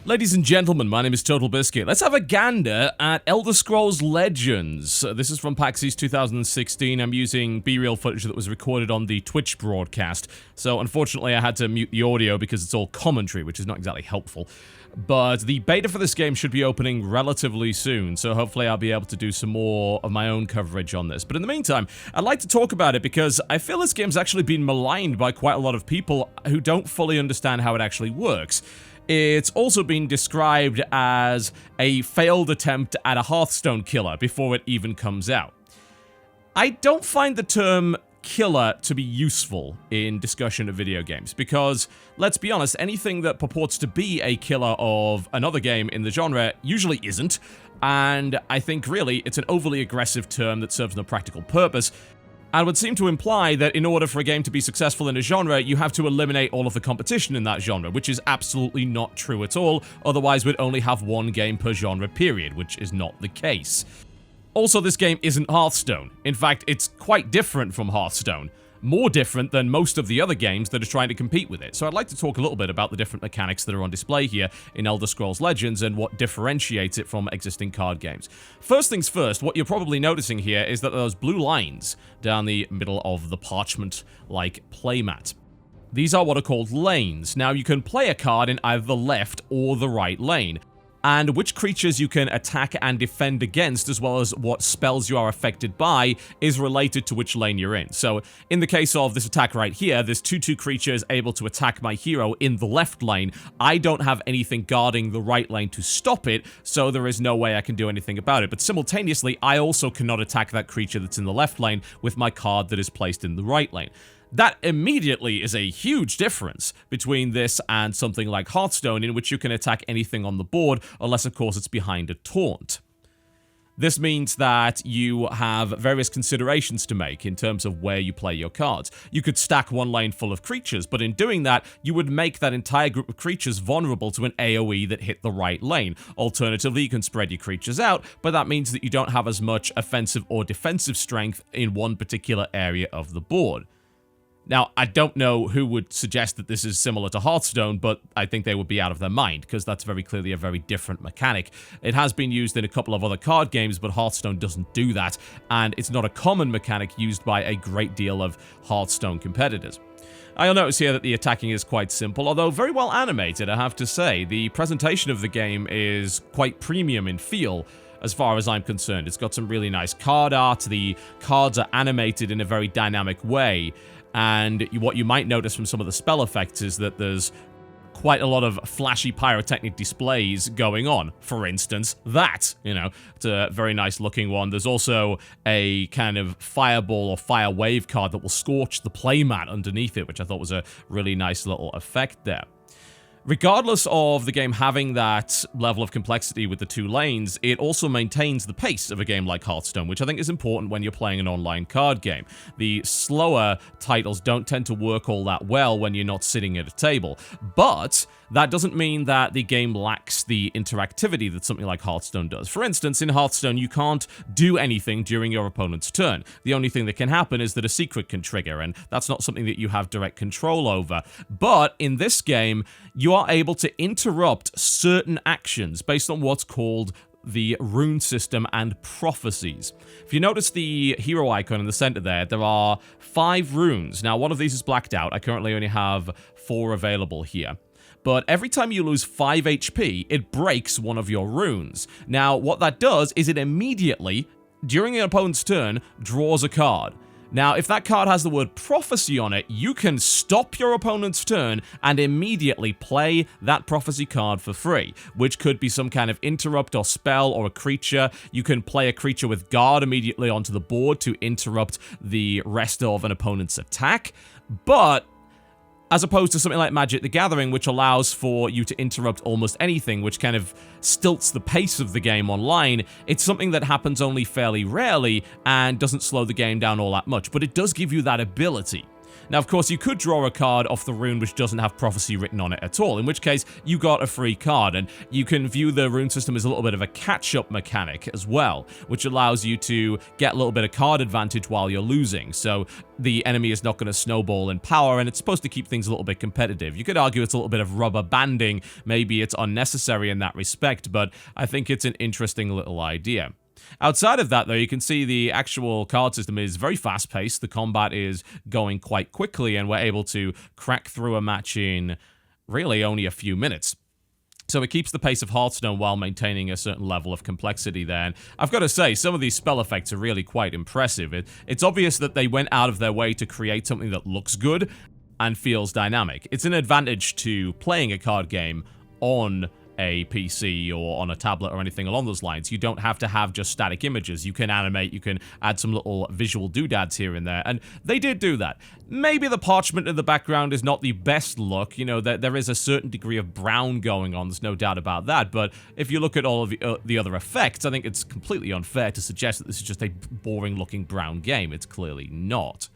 Ladies and gentlemen, my name is TotalBiscuit. Let's have a gander at Elder Scrolls Legends. This is from PAX East 2016. I'm using B-reel footage that was recorded on the Twitch broadcast. So unfortunately I had to mute the audio because it's all commentary, which is not exactly helpful. But the beta for this game should be opening relatively soon, so hopefully I'll be able to do some more of my own coverage on this. But in the meantime, I'd like to talk about it because I feel this game's actually been maligned by quite a lot of people who don't fully understand how it actually works. It's also been described as a failed attempt at a Hearthstone killer before it even comes out. I don't find the term killer to be useful in discussion of video games because, let's be honest, anything that purports to be a killer of another game in the genre usually isn't, and I think really it's an overly aggressive term that serves no practical purpose. And would seem to imply that in order for a game to be successful in a genre, you have to eliminate all of the competition in that genre, which is absolutely not true at all, otherwise we'd only have one game per genre period, which is not the case. Also, this game isn't Hearthstone. In fact, it's quite different from Hearthstone. More different than most of the other games that are trying to compete with it. So I'd like to talk a little bit about the different mechanics that are on display here in Elder Scrolls Legends and what differentiates it from existing card games. First things first, what you're probably noticing here is that those blue lines down the middle of the parchment-like playmat. These are what are called lanes. Now, you can play a card in either the left or the right lane, and which creatures you can attack and defend against, as well as what spells you are affected by, is related to which lane you're in. So, in the case of this attack right here, this 2/2 creature is able to attack my hero in the left lane. I don't have anything guarding the right lane to stop it, so there is no way I can do anything about it. But simultaneously, I also cannot attack that creature that's in the left lane with my card that is placed in the right lane. That immediately is a huge difference between this and something like Hearthstone, in which you can attack anything on the board, unless of course it's behind a taunt. This means that you have various considerations to make in terms of where you play your cards. You could stack one lane full of creatures, but in doing that, you would make that entire group of creatures vulnerable to an AoE that hit the right lane. Alternatively, you can spread your creatures out, but that means that you don't have as much offensive or defensive strength in one particular area of the board. Now, I don't know who would suggest that this is similar to Hearthstone, but I think they would be out of their mind, because that's very clearly a very different mechanic. It has been used in a couple of other card games, but Hearthstone doesn't do that, and it's not a common mechanic used by a great deal of Hearthstone competitors. I'll notice here that the attacking is quite simple, although very well animated, I have to say. The presentation of the game is quite premium in feel, as far as I'm concerned. It's got some really nice card art, the cards are animated in a very dynamic way, and what you might notice from some of the spell effects is that there's quite a lot of flashy pyrotechnic displays going on. For instance, that, it's a very nice looking one. There's also a kind of fireball or fire wave card that will scorch the playmat underneath it, which I thought was a really nice little effect there. Regardless of the game having that level of complexity with the two lanes, it also maintains the pace of a game like Hearthstone, which I think is important when you're playing an online card game. The slower titles don't tend to work all that well when you're not sitting at a table, but that doesn't mean that the game lacks the interactivity that something like Hearthstone does. For instance, in Hearthstone, you can't do anything during your opponent's turn. The only thing that can happen is that a secret can trigger, and that's not something that you have direct control over. But in this game, you are able to interrupt certain actions based on what's called the rune system and prophecies. If you notice the hero icon in the center there are 5 runes. Now, one of these is blacked out. I currently only have 4 available here. But every time you lose 5 HP, it breaks one of your runes. Now, what that does is it immediately, during an opponent's turn, draws a card. Now, if that card has the word prophecy on it, you can stop your opponent's turn and immediately play that prophecy card for free, which could be some kind of interrupt or spell or a creature. You can play a creature with guard immediately onto the board to interrupt the rest of an opponent's attack. But as opposed to something like Magic the Gathering, which allows for you to interrupt almost anything, which kind of stilts the pace of the game online, it's something that happens only fairly rarely and doesn't slow the game down all that much, but it does give you that ability. Now, of course, you could draw a card off the rune which doesn't have prophecy written on it at all, in which case you got a free card, and you can view the rune system as a little bit of a catch-up mechanic as well, which allows you to get a little bit of card advantage while you're losing, so the enemy is not going to snowball in power, and it's supposed to keep things a little bit competitive. You could argue it's a little bit of rubber banding, maybe it's unnecessary in that respect, but I think it's an interesting little idea. Outside of that, though, you can see the actual card system is very fast-paced. The combat is going quite quickly, and we're able to crack through a match in really only a few minutes. So it keeps the pace of Hearthstone while maintaining a certain level of complexity there. And I've got to say, some of these spell effects are really quite impressive. It's obvious that they went out of their way to create something that looks good and feels dynamic. It's an advantage to playing a card game on a PC or on a tablet or anything along those lines. You don't have to have just static images. You can animate, you can add some little visual doodads here and there, and they did do that. Maybe the parchment in the background is not the best look, you know, there is a certain degree of brown going on, there's no doubt about that, but if you look at all of the other effects, I think it's completely unfair to suggest that this is just a boring-looking brown game. It's clearly not.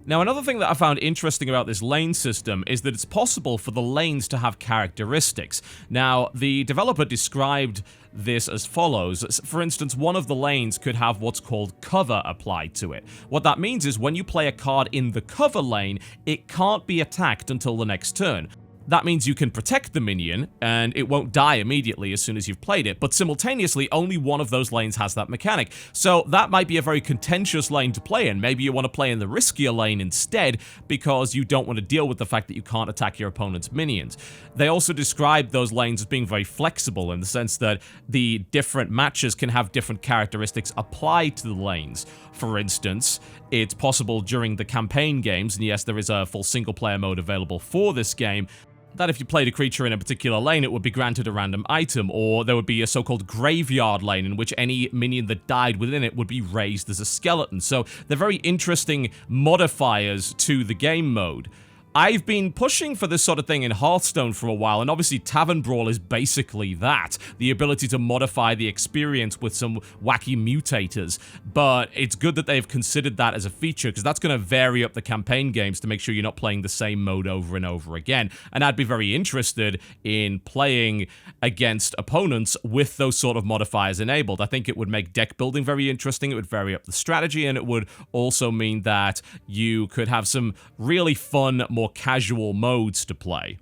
Now, another thing that I found interesting about this lane system is that it's possible for the lanes to have characteristics. Now, the developer described this as follows. For instance, one of the lanes could have what's called cover applied to it. What that means is when you play a card in the cover lane, it can't be attacked until the next turn. That means you can protect the minion, and it won't die immediately as soon as you've played it, but simultaneously, only one of those lanes has that mechanic. So that might be a very contentious lane to play in. Maybe you want to play in the riskier lane instead, because you don't want to deal with the fact that you can't attack your opponent's minions. They also described those lanes as being very flexible, in the sense that the different matches can have different characteristics applied to the lanes. For instance, it's possible during the campaign games, and yes, there is a full single-player mode available for this game, that if you played a creature in a particular lane, it would be granted a random item, or there would be a so-called graveyard lane in which any minion that died within it would be raised as a skeleton. So they're very interesting modifiers to the game mode. I've been pushing for this sort of thing in Hearthstone for a while, and obviously Tavern Brawl is basically that. The ability to modify the experience with some wacky mutators. But it's good that they've considered that as a feature, because that's going to vary up the campaign games to make sure you're not playing the same mode over and over again. And I'd be very interested in playing against opponents with those sort of modifiers enabled. I think it would make deck building very interesting, it would vary up the strategy, and it would also mean that you could have some really fun, more casual modes to play.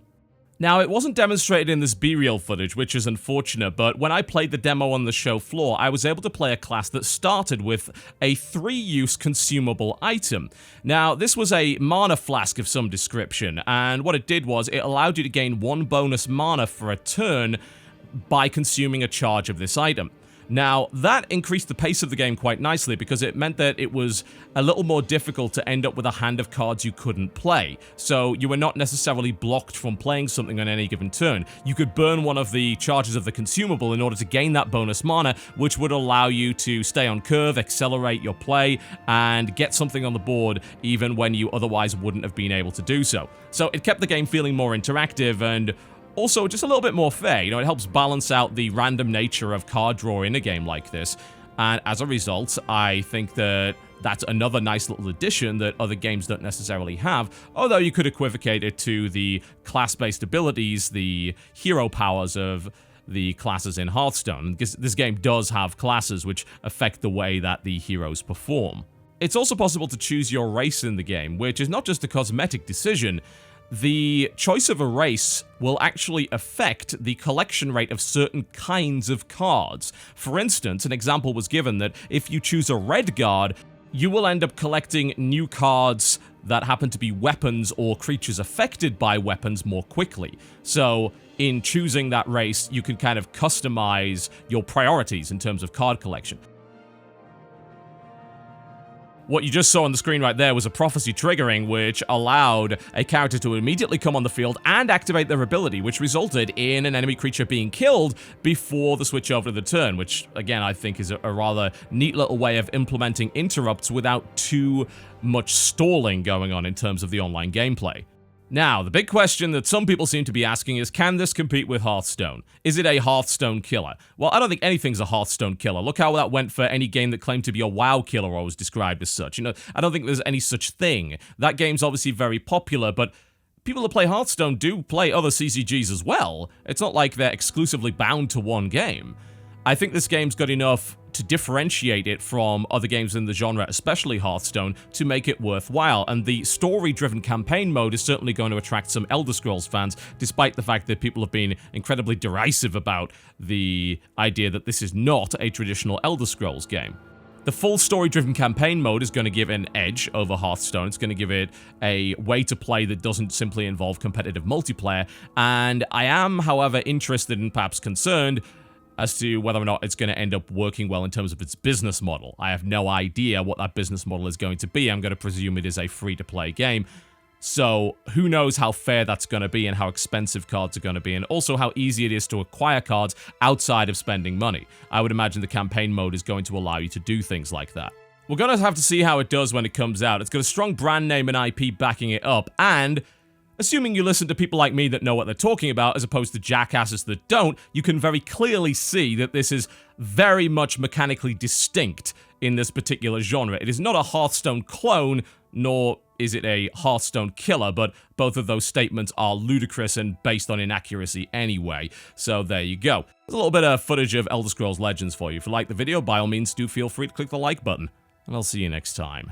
Now, it wasn't demonstrated in this B-reel footage, which is unfortunate, but when I played the demo on the show floor, I was able to play a class that started with a 3-use consumable item. Now, this was a mana flask of some description, and what it did was it allowed you to gain 1 bonus mana for a turn by consuming a charge of this item. Now, that increased the pace of the game quite nicely because it meant that it was a little more difficult to end up with a hand of cards you couldn't play. So you were not necessarily blocked from playing something on any given turn. You could burn one of the charges of the consumable in order to gain that bonus mana, which would allow you to stay on curve, accelerate your play, and get something on the board even when you otherwise wouldn't have been able to do so. So it kept the game feeling more interactive and also just a little bit more fair. You know, it helps balance out the random nature of card draw in a game like this. And as a result, I think that that's another nice little addition that other games don't necessarily have, although you could equivocate it to the class-based abilities, the hero powers of the classes in Hearthstone, because this game does have classes which affect the way that the heroes perform. It's also possible to choose your race in the game, which is not just a cosmetic decision. The choice of a race will actually affect the collection rate of certain kinds of cards. For instance, an example was given that if you choose a red guard, you will end up collecting new cards that happen to be weapons or creatures affected by weapons more quickly. So in choosing that race, you can kind of customize your priorities in terms of card collection. What you just saw on the screen right there was a prophecy triggering, which allowed a character to immediately come on the field and activate their ability, which resulted in an enemy creature being killed before the switch over to the turn, which, again, I think is a rather neat little way of implementing interrupts without too much stalling going on in terms of the online gameplay. Now, the big question that some people seem to be asking is, can this compete with Hearthstone? Is it a Hearthstone killer? Well, I don't think anything's a Hearthstone killer. Look how that went for any game that claimed to be a WoW killer or was described as such. You know, I don't think there's any such thing. That game's obviously very popular, but people that play Hearthstone do play other CCGs as well. It's not like they're exclusively bound to one game. I think this game's got enough to differentiate it from other games in the genre, especially Hearthstone, to make it worthwhile, and the story-driven campaign mode is certainly going to attract some Elder Scrolls fans, despite the fact that people have been incredibly derisive about the idea that this is not a traditional Elder Scrolls game. The full story-driven campaign mode is going to give it an edge over Hearthstone. It's going to give it a way to play that doesn't simply involve competitive multiplayer, and I am, however, interested and perhaps concerned as to whether or not it's going to end up working well in terms of its business model. I have no idea what that business model is going to be. I'm going to presume it is a free-to-play game. So who knows how fair that's going to be and how expensive cards are going to be, and also how easy it is to acquire cards outside of spending money. I would imagine the campaign mode is going to allow you to do things like that. We're going to have to see how it does when it comes out. It's got a strong brand name and IP backing it up, and assuming you listen to people like me that know what they're talking about as opposed to jackasses that don't, you can very clearly see that this is very much mechanically distinct in this particular genre. It is not a Hearthstone clone, nor is it a Hearthstone killer, but both of those statements are ludicrous and based on inaccuracy anyway. So there you go. There's a little bit of footage of Elder Scrolls Legends for you. If you like the video, by all means do feel free to click the like button, and I'll see you next time.